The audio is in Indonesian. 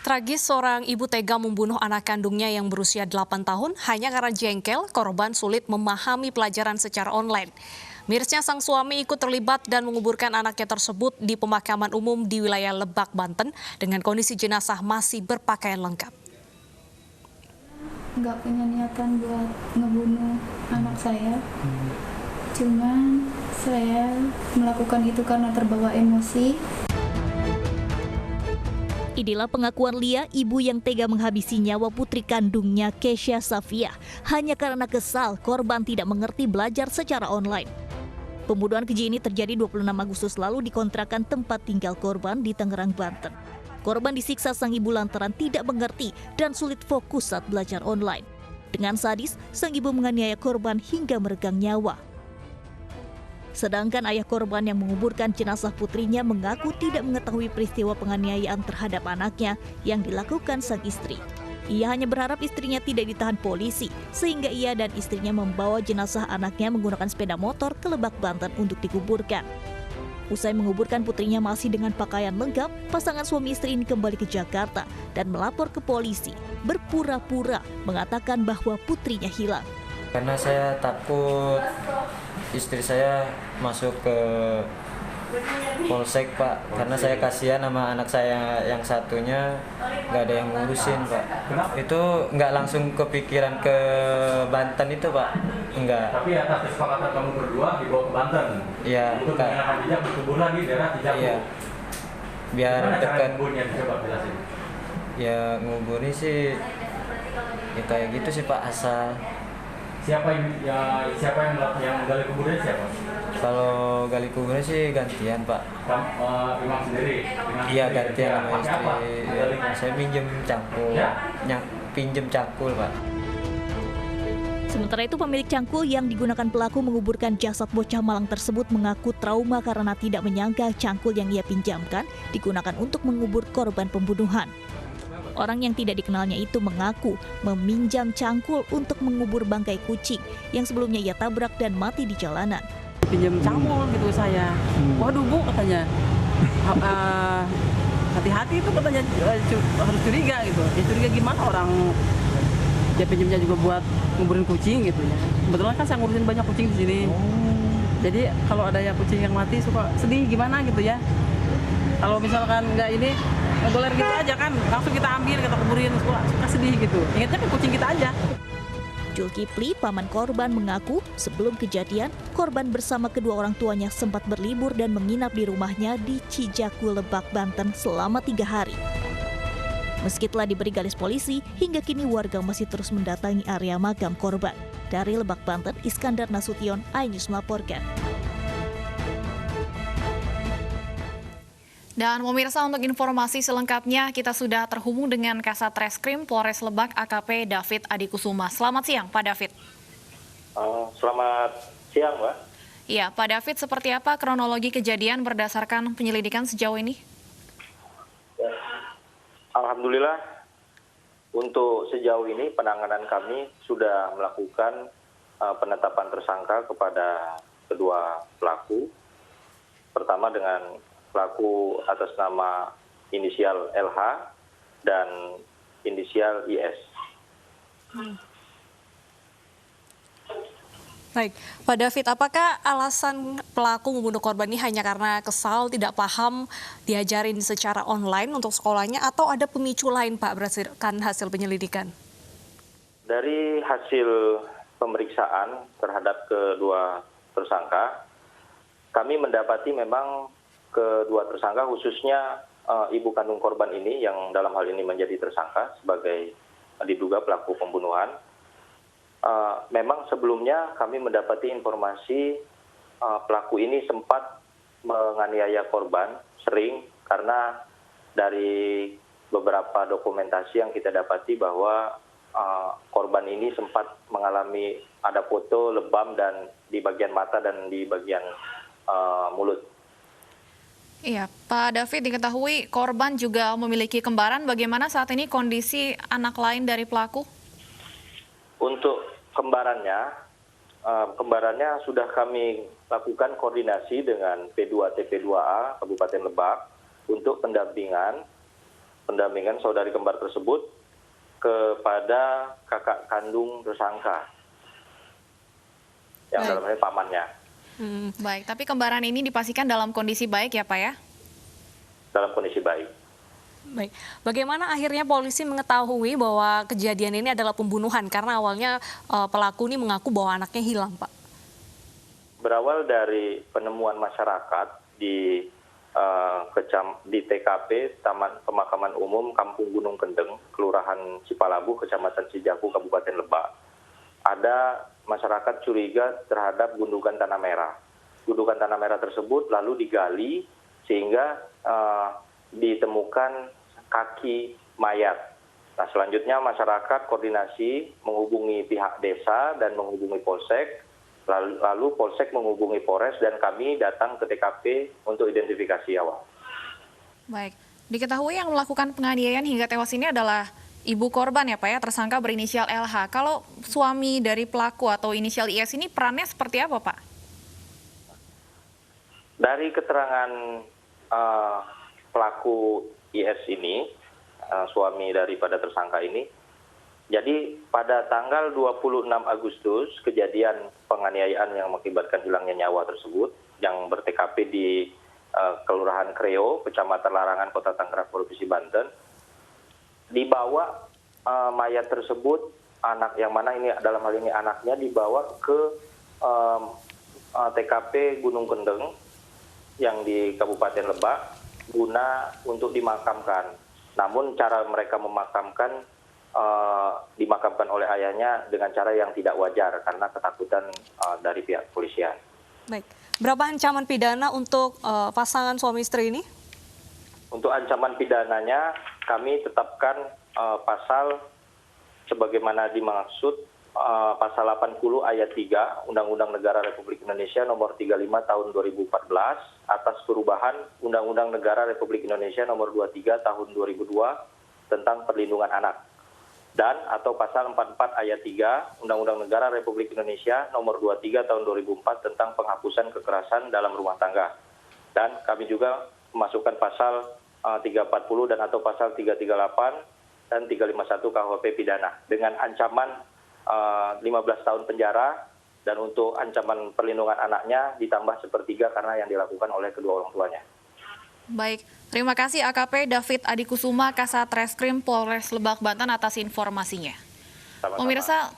Tragis, seorang ibu tega membunuh anak kandungnya yang berusia 8 tahun hanya karena jengkel korban sulit memahami pelajaran secara online. Mirisnya sang suami ikut terlibat dan menguburkan anaknya tersebut di pemakaman umum di wilayah Lebak, Banten dengan kondisi jenazah masih berpakaian lengkap. Nggak punya niatan buat ngebunuh anak saya. Cuman saya melakukan itu karena terbawa emosi. Inilah pengakuan Lia, ibu yang tega menghabisi nyawa putri kandungnya Kesha Safia hanya karena kesal korban tidak mengerti belajar secara online. Pembunuhan keji ini terjadi 26 Agustus lalu di kontrakan tempat tinggal korban di Tangerang, Banten. Korban disiksa sang ibu lantaran tidak mengerti dan sulit fokus saat belajar online. Dengan sadis, sang ibu menganiaya korban hingga meregang nyawa. Sedangkan ayah korban yang menguburkan jenazah putrinya mengaku tidak mengetahui peristiwa penganiayaan terhadap anaknya yang dilakukan sang istri. Ia hanya berharap istrinya tidak ditahan polisi, sehingga ia dan istrinya membawa jenazah anaknya menggunakan sepeda motor ke Lebak, Banten untuk dikuburkan. Usai menguburkan putrinya masih dengan pakaian lengkap, pasangan suami istri ini kembali ke Jakarta dan melapor ke polisi, berpura-pura mengatakan bahwa putrinya hilang. Karena saya takut istri saya masuk ke polsek, Pak, karena saya kasihan sama anak saya yang satunya, nggak ada yang ngurusin, Pak. Itu nggak langsung kepikiran ke Banten itu, Pak, enggak. Tapi atas kesepakatan kamu berdua dibawa ke Banten. Iya. Untuk mengenakan jejak berkebun lagi daerah Cijaku. Iya. Biar dekat. Nguburnya coba jelasin. Ya nguburnya sih, ya kayak gitu sih, Pak, asal. Siapa yang gali kuburnya siapa? Kalau gali kuburnya sih gantian, Pak. Imam sendiri? Iya, gantian sama Apa? istri. Ya, saya pinjem cangkul, pinjem cangkul, Pak. Sementara itu pemilik cangkul yang digunakan pelaku menguburkan jasad bocah malang tersebut mengaku trauma karena tidak menyangka cangkul yang ia pinjamkan digunakan untuk mengubur korban pembunuhan. Orang yang tidak dikenalnya itu mengaku meminjam cangkul untuk mengubur bangkai kucing yang sebelumnya ia tabrak dan mati di jalanan. Pinjam cangkul gitu saya. Waduh Bu, katanya. Hati-hati itu katanya, harus curiga gitu. Ya curiga gimana, orang dia pinjamnya juga buat nguburin kucing gitu ya. Kebetulan kan saya ngurusin banyak kucing di sini. Jadi kalau ada ya kucing yang mati suka sedih gimana gitu ya. Kalau misalkan nggak ini, ngegoler gitu aja kan, langsung kita ambil, kita kuburin, suka sedih gitu. Ingatnya ke kucing kita aja. Zulkifli, paman korban, mengaku sebelum kejadian, korban bersama kedua orang tuanya sempat berlibur dan menginap di rumahnya di Cijaku, Lebak, Banten selama 3 hari. Meski telah diberi garis polisi, hingga kini warga masih terus mendatangi area makam korban. Dari Lebak, Banten, Iskandar Nasution, iNews melaporkan. Dan pemirsa, untuk informasi selengkapnya kita sudah terhubung dengan Kasat Reskrim Polres Lebak AKP David Adikusuma. Selamat siang Pak David. Selamat siang, Mbak. Iya, Pak David, seperti apa kronologi kejadian berdasarkan penyelidikan sejauh ini? Alhamdulillah, untuk sejauh ini penanganan kami sudah melakukan penetapan tersangka kepada kedua pelaku. Pertama dengan pelaku atas nama inisial LH dan inisial IS. Baik, Pak David, apakah alasan pelaku membunuh korban ini hanya karena kesal, tidak paham, diajarin secara online untuk sekolahnya, atau ada pemicu lain, Pak, berdasarkan hasil penyelidikan? Dari hasil pemeriksaan terhadap kedua tersangka, kami mendapati memang kedua tersangka, khususnya ibu kandung korban ini yang dalam hal ini menjadi tersangka sebagai diduga pelaku pembunuhan. Memang sebelumnya kami mendapati informasi pelaku ini sempat menganiaya korban, sering, karena dari beberapa dokumentasi yang kita dapati bahwa korban ini sempat mengalami ada foto lebam dan di bagian mata dan di bagian mulut. Iya, Pak David, diketahui korban juga memiliki kembaran. Bagaimana saat ini kondisi anak lain dari pelaku? Untuk kembarannya sudah kami lakukan koordinasi dengan P2 TP2A Kabupaten Lebak untuk pendampingan. pendampingan saudari kembar tersebut kepada kakak kandung tersangka, yang dalam hal ini pamannya. Baik, tapi kembaran ini dipastikan dalam kondisi baik ya Pak ya? Dalam kondisi baik. Baik, bagaimana akhirnya polisi mengetahui bahwa kejadian ini adalah pembunuhan? Karena awalnya pelaku ini mengaku bahwa anaknya hilang, Pak. Berawal dari penemuan masyarakat di TKP Taman Pemakaman Umum Kampung Gunung Kendeng, Kelurahan Cipalabu, Kecamatan Cijaku, Kabupaten Lebak. Ada masyarakat curiga terhadap gundukan tanah merah. Gundukan tanah merah tersebut lalu digali sehingga ditemukan kaki mayat. Nah, selanjutnya masyarakat koordinasi menghubungi pihak desa dan menghubungi Polsek. Lalu Polsek menghubungi Polres dan kami datang ke TKP untuk identifikasi awal. Baik, diketahui yang melakukan penganiayaan hingga tewas ini adalah ibu korban ya Pak ya, tersangka berinisial LH. Kalau suami dari pelaku atau inisial IS ini perannya seperti apa Pak? Dari keterangan pelaku IS ini, suami daripada tersangka ini, jadi pada tanggal 26 Agustus kejadian penganiayaan yang mengakibatkan hilangnya nyawa tersebut yang ber-TKP di Kelurahan Kreo, Kecamatan Larangan, Kota Tangerang, Provinsi Banten, dibawa mayat tersebut, anak yang mana ini dalam hal ini anaknya, dibawa ke TKP Gunung Kendeng yang di Kabupaten Lebak guna untuk dimakamkan. Namun cara mereka memakamkan dimakamkan oleh ayahnya dengan cara yang tidak wajar karena ketakutan dari pihak kepolisian. Baik, berapa ancaman pidana untuk pasangan suami istri ini? Untuk ancaman pidananya kami tetapkan pasal sebagaimana dimaksud pasal 80 ayat 3 Undang-Undang Negara Republik Indonesia nomor 35 tahun 2014 atas perubahan Undang-Undang Negara Republik Indonesia nomor 23 tahun 2002 tentang perlindungan anak. Dan atau pasal 44 ayat 3 Undang-Undang Negara Republik Indonesia nomor 23 tahun 2004 tentang penghapusan kekerasan dalam rumah tangga. Dan kami juga memasukkan pasal 340 dan atau pasal 338 dan 351 KUHP pidana dengan ancaman 15 tahun penjara, dan untuk ancaman perlindungan anaknya ditambah sepertiga karena yang dilakukan oleh kedua orang tuanya. Baik, terima kasih AKP David Adi Kusuma, Kasat Reskrim Polres Lebak Banten atas informasinya. Sama-sama. Pemirsa,